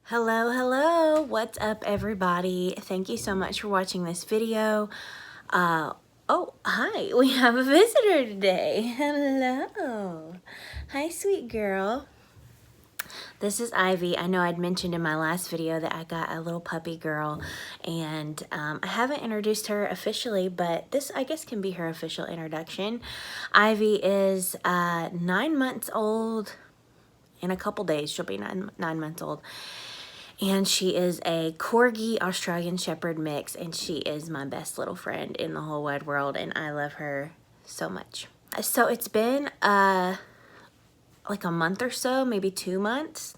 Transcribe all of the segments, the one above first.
Hello, hello. What's up, everybody? Thank you so much for watching this video. Oh, hi. We have a visitor today. Hello. Hi, sweet girl. This is Ivy. I know I'd mentioned in my last video that I got a little puppy girl, and I haven't introduced her officially, but this, I guess, can be her official introduction. Ivy is 9 months old. In a couple days, she'll be nine months old. And she is a Corgi Australian Shepherd mix, and she is my best little friend in the whole wide world, and I love her so much. So it's been like a month or so, maybe 2 months,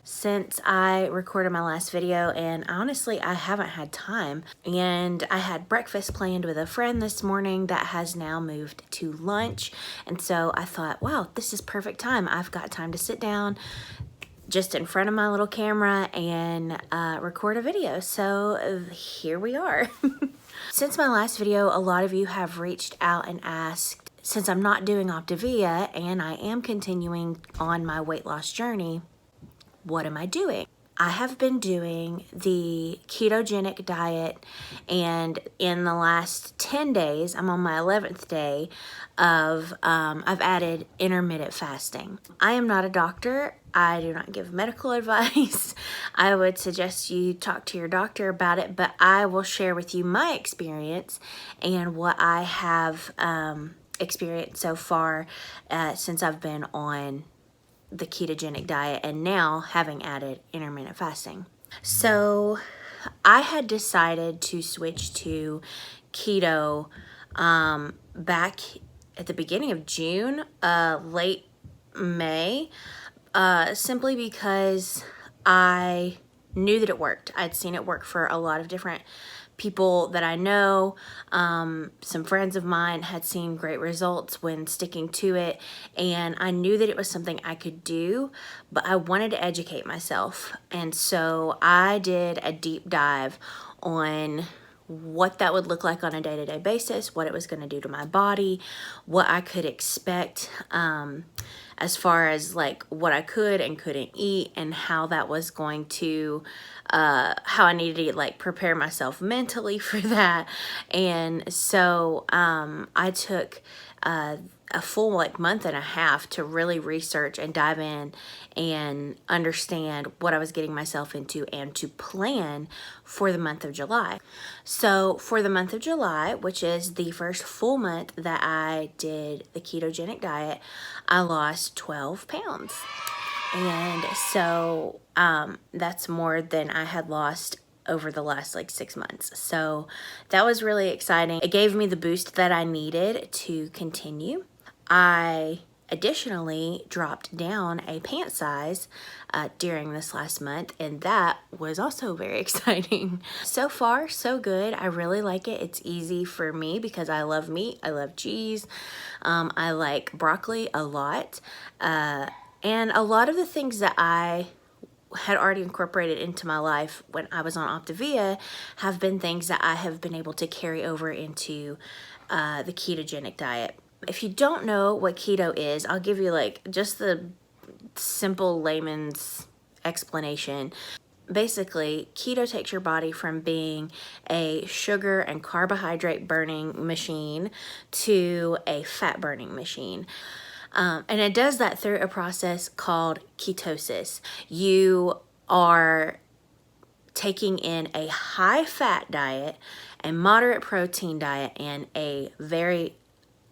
since I recorded my last video, and honestly, I haven't had time. And I had breakfast planned with a friend this morning that has now moved to lunch, and so I thought, wow, this is perfect time. I've got time to sit down just in front of my little camera and record a video. So here we are. Since my last video, a lot of you have reached out and asked, since I'm not doing Optavia and I am continuing on my weight loss journey, what am I doing? I have been doing the ketogenic diet, and in the last 10 days, I'm on my 11th day of, I've added intermittent fasting. I am not a doctor. I do not give medical advice. I would suggest you talk to your doctor about it, but I will share with you my experience and what I have experienced so far since I've been on the ketogenic diet and now having added intermittent fasting. So I had decided to switch to keto back at the beginning of June, late May, simply because I knew that it worked. I'd seen it work for a lot of different people that I know. Some friends of mine had seen great results when sticking to it, and I knew that it was something I could do, but I wanted to educate myself. And so I did a deep dive on what that would look like on a day-to-day basis, what it was going to do to my body, what I could expect as far as like what I could and couldn't eat, and how that was going to how I needed to like prepare myself mentally for that. And so I took a full like month and a half to really research and dive in and understand what I was getting myself into and to plan for the month of July. So for the month of July, which is the first full month that I did the ketogenic diet, I lost 12 pounds. And so that's more than I had lost over the last like 6 months. So that was really exciting. It gave me the boost that I needed to continue. I additionally dropped down a pant size during this last month, and that was also very exciting. So far, so good. I really like it. It's easy for me because I love meat. I love cheese. I like broccoli a lot. And a lot of the things that I had already incorporated into my life when I was on Optavia have been things that I have been able to carry over into the ketogenic diet. If you don't know what keto is, I'll give you like just the simple layman's explanation. Basically, keto takes your body from being a sugar and carbohydrate burning machine to a fat burning machine. And it does that through a process called ketosis. You are taking in a high fat diet, a moderate protein diet, and a very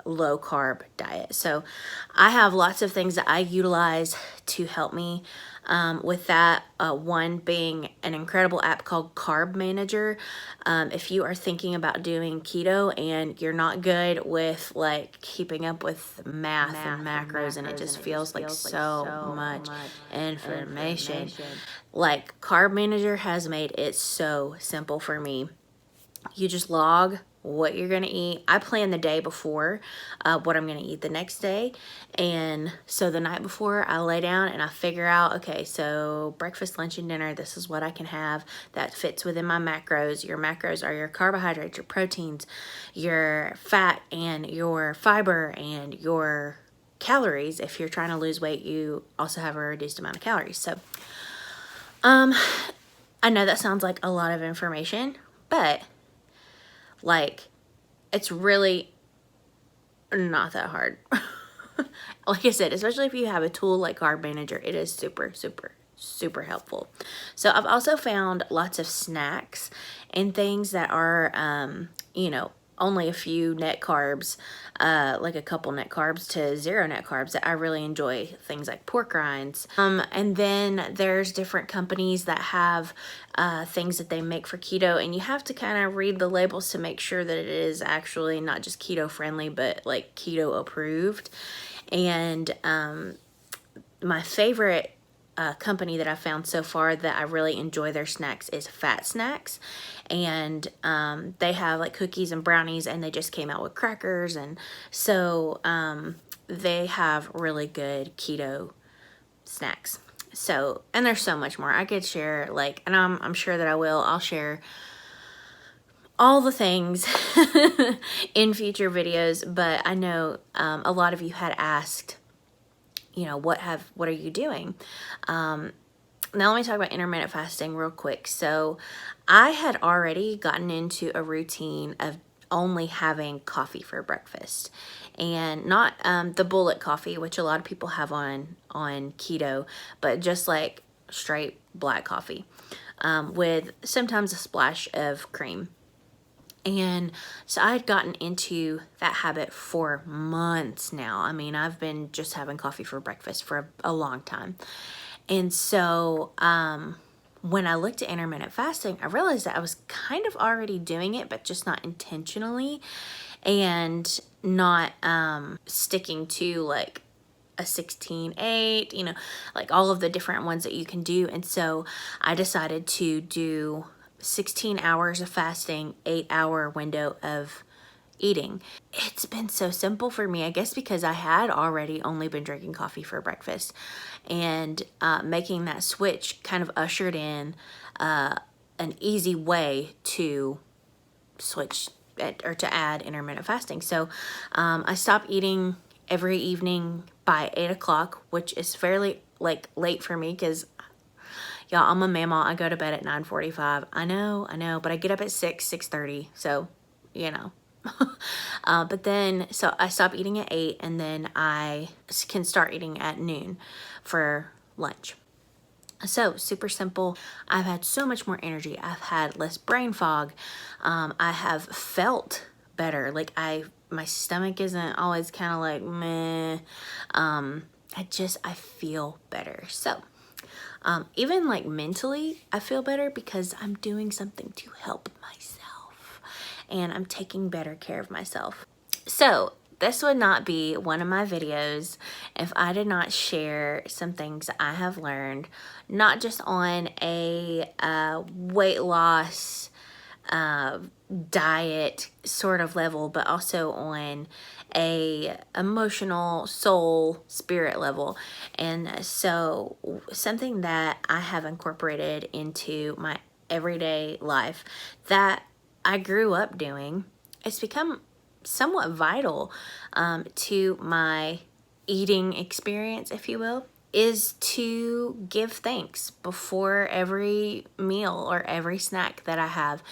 low carb diet. So I have lots of things that I utilize to help me with that. One being an incredible app called Carb Manager. If you are thinking about doing keto and you're not good with like keeping up with math and macros, and it just feels like so much information, like Carb Manager has made it so simple for me. You just log what you're going to eat. I plan the day before what I'm going to eat the next day. And so the night before, I lay down and I figure out, okay, so breakfast, lunch, and dinner, this is what I can have that fits within my macros. Your macros are your carbohydrates, your proteins, your fat, and your fiber, and your calories. If you're trying to lose weight, you also have a reduced amount of calories. So I know that sounds like a lot of information, but like it's really not that hard. Like I said, especially if you have a tool like Carb Manager, it is super, super, super helpful. So I've also found lots of snacks and things that are, you know, only a few net carbs, like a couple net carbs to 0 net carbs that I really enjoy. Things like pork rinds. And then there's different companies that have things that they make for keto, and you have to kind of read the labels to make sure that it is actually not just keto friendly, but like keto approved. And my favorite company that I found so far that I really enjoy their snacks is Fat Snacks. And they have like cookies and brownies, and they just came out with crackers. And so they have really good keto snacks. So, and there's so much more I could share, like, and I'm sure that I'll share all the things in future videos. But I know a lot of you had asked, you know, what are you doing? Now let me talk about intermittent fasting real quick. So I had already gotten into a routine of only having coffee for breakfast, and not the bullet coffee, which a lot of people have on keto, but just like straight black coffee with sometimes a splash of cream. And so I had gotten into that habit for months now. I mean, I've been just having coffee for breakfast for a long time. And so when I looked at intermittent fasting, I realized that I was kind of already doing it, but just not intentionally, and not sticking to like a 16-8, you know, like all of the different ones that you can do. And so I decided to do 16 hours of fasting, 8-hour window of eating. It's been so simple for me, I guess, because I had already only been drinking coffee for breakfast, and making that switch kind of ushered in an easy way to switch or to add intermittent fasting. So I stopped eating every evening by 8 o'clock, which is fairly like late for me because y'all, I'm a mama. I go to bed at 9:45. I know, but I get up at 6:30. So, you know. But then, so I stop eating at 8, and then I can start eating at noon for lunch. So super simple. I've had so much more energy. I've had less brain fog. I have felt better. Like my stomach isn't always kind of like meh. I feel better. So even like mentally, I feel better because I'm doing something to help myself, and I'm taking better care of myself. So this would not be one of my videos if I did not share some things I have learned, not just on a weight loss diet sort of level, but also on a emotional soul spirit level. And so something that I have incorporated into my everyday life that I grew up doing, it's become somewhat vital to my eating experience, if you will, is to give thanks before every meal or every snack that I have.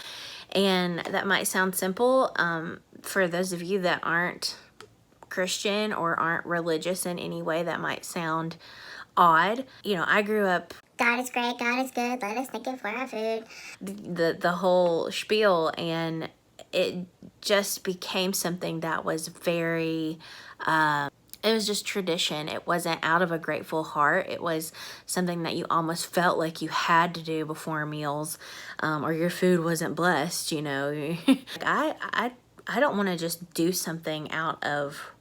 And that might sound simple for those of you that aren't Christian or aren't religious in any way. That might sound odd. You know, I grew up, God is great, God is good, let us thank Him for our food. The whole spiel, and it just became something that was very it was just tradition. It wasn't out of a grateful heart. It was something that you almost felt like you had to do before meals, or your food wasn't blessed, you know. I don't want to just do something out of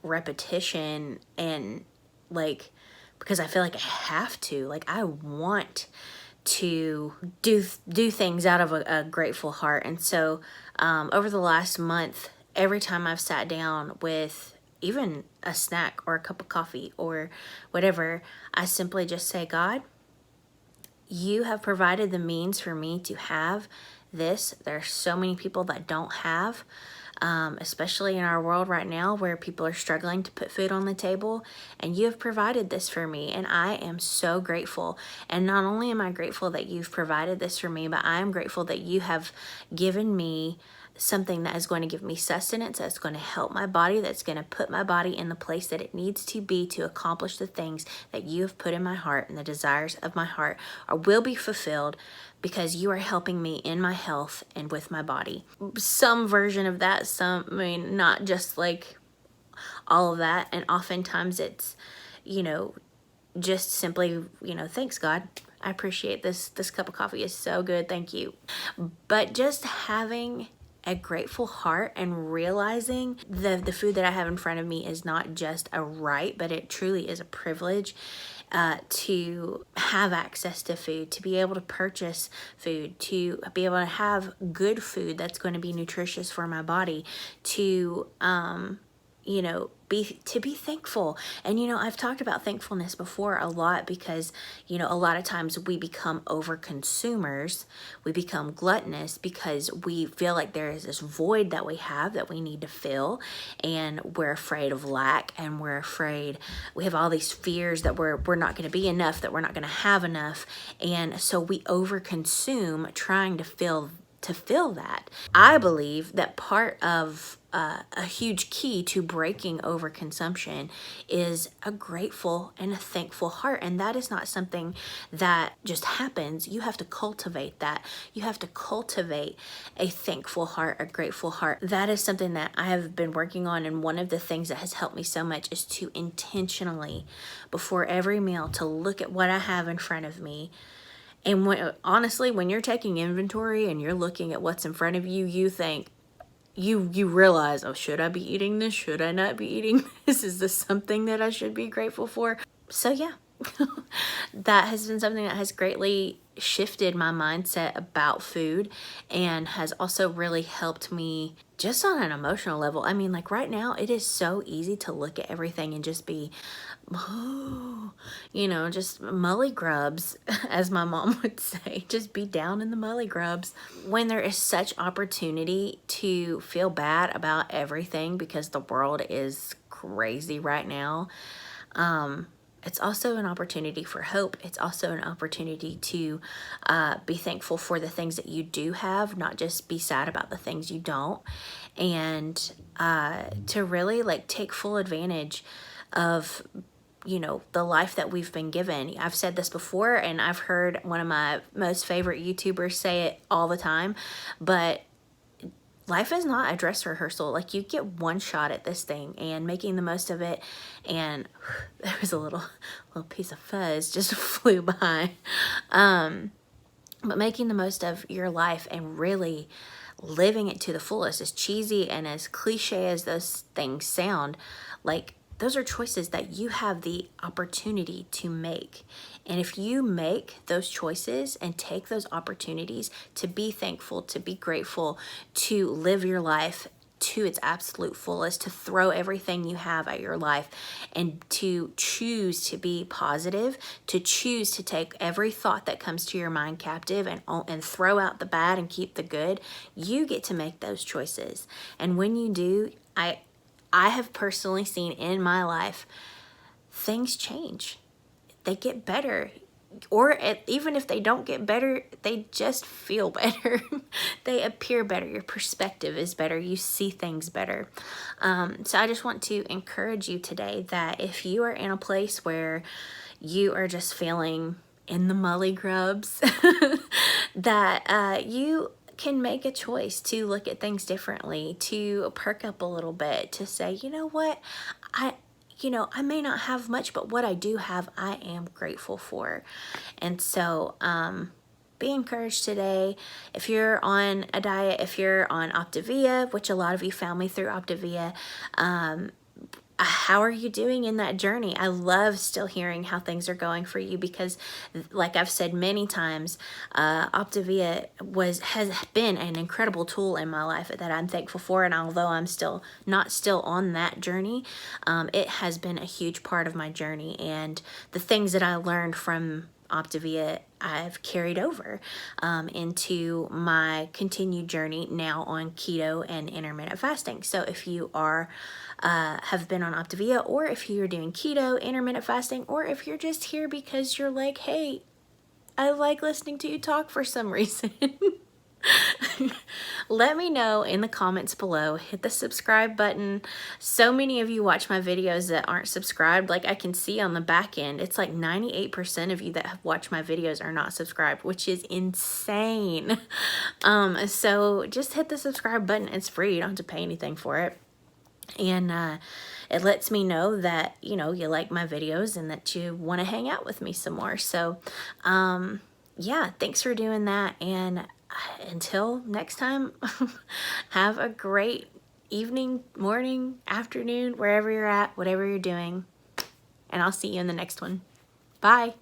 repetition and like because I feel like I have to. Like I want to do things out of a grateful heart. And so over the last month, every time I've sat down with even a snack or a cup of coffee or whatever, I simply just say, God, you have provided the means for me to have this. There are so many people that don't have especially in our world right now where people are struggling to put food on the table. And you have provided this for me, and I am so grateful. And not only am I grateful that you've provided this for me, but I am grateful that you have given me something that is going to give me sustenance, that's going to help my body, that's going to put my body in the place that it needs to be to accomplish the things that you have put in my heart, and the desires of my heart will be fulfilled because you are helping me in my health and with my body. Some version of that, not just like all of that. And oftentimes it's, just simply, thanks God. I appreciate this. This cup of coffee is so good. Thank you. But just having a grateful heart and realizing the food that I have in front of me is not just a right, but it truly is a privilege to have access to food, to be able to purchase food, to be able to have good food that's going to be nutritious for my body, to be thankful. And I've talked about thankfulness before a lot because a lot of times we become over consumers, we become gluttonous because we feel like there is this void that we have that we need to fill, and we're afraid of lack, and we have all these fears that we're not going to be enough, that we're not going to have enough, and so we overconsume trying to fill that. I believe that part of a huge key to breaking overconsumption is a grateful and a thankful heart. And that is not something that just happens. You have to cultivate that. You have to cultivate a thankful heart, a grateful heart. That is something that I have been working on. And one of the things that has helped me so much is to intentionally, before every meal, to look at what I have in front of me. And honestly, when you're taking inventory and you're looking at what's in front of you, you think, you realize, oh, should I be eating this? Should I not be eating this? Is this something that I should be grateful for? So yeah, that has been something that has greatly shifted my mindset about food, and has also really helped me just on an emotional level. I mean, like right now, it is so easy to look at everything and just be, just mully grubs, as my mom would say, just be down in the mully grubs. When there is such opportunity to feel bad about everything because the world is crazy right now, it's also an opportunity for hope. It's also an opportunity to be thankful for the things that you do have, not just be sad about the things you don't, and to really take full advantage of the life that we've been given. I've said this before, and I've heard one of my most favorite YouTubers say it all the time, but life is not a dress rehearsal. Like, you get one shot at this thing, and making the most of it. And there was a little piece of fuzz just flew by. But making the most of your life and really living it to the fullest, as cheesy and as cliche as those things sound, those are choices that you have the opportunity to make. And if you make those choices and take those opportunities to be thankful, to be grateful, to live your life to its absolute fullest, to throw everything you have at your life, and to choose to be positive, to choose to take every thought that comes to your mind captive and throw out the bad and keep the good, you get to make those choices. And when you do, I have personally seen in my life, things change. They get better. Or even if they don't get better, they just feel better. They appear better. Your perspective is better. You see things better. So I just want to encourage you today that if you are in a place where you are just feeling in the mully grubs, that you can make a choice to look at things differently, to perk up a little bit, to say, you know what, I may not have much, but what I do have, I am grateful for. And so, be encouraged today. If you're on a diet, if you're on Optavia, which a lot of you found me through Optavia, how are you doing in that journey? I love still hearing how things are going for you, because like I've said many times, Optavia has been an incredible tool in my life that I'm thankful for. And although I'm not still on that journey, it has been a huge part of my journey. And the things that I learned from Optavia I've carried over into my continued journey now on keto and intermittent fasting. So if you are have been on Optavia, or if you're doing keto, intermittent fasting, or if you're just here because you're like, hey, I like listening to you talk for some reason. Let me know in the comments below. Hit the subscribe button. So many of you watch my videos that aren't subscribed. Like I can see on the back end, it's like 98% of you that have watched my videos are not subscribed, which is insane. So just hit the subscribe button. It's free. You don't have to pay anything for it. And it lets me know that, you know, you like my videos and that you want to hang out with me some more. So, yeah, thanks for doing that. And until next time, have a great evening, morning, afternoon, wherever you're at, whatever you're doing. And I'll see you in the next one. Bye.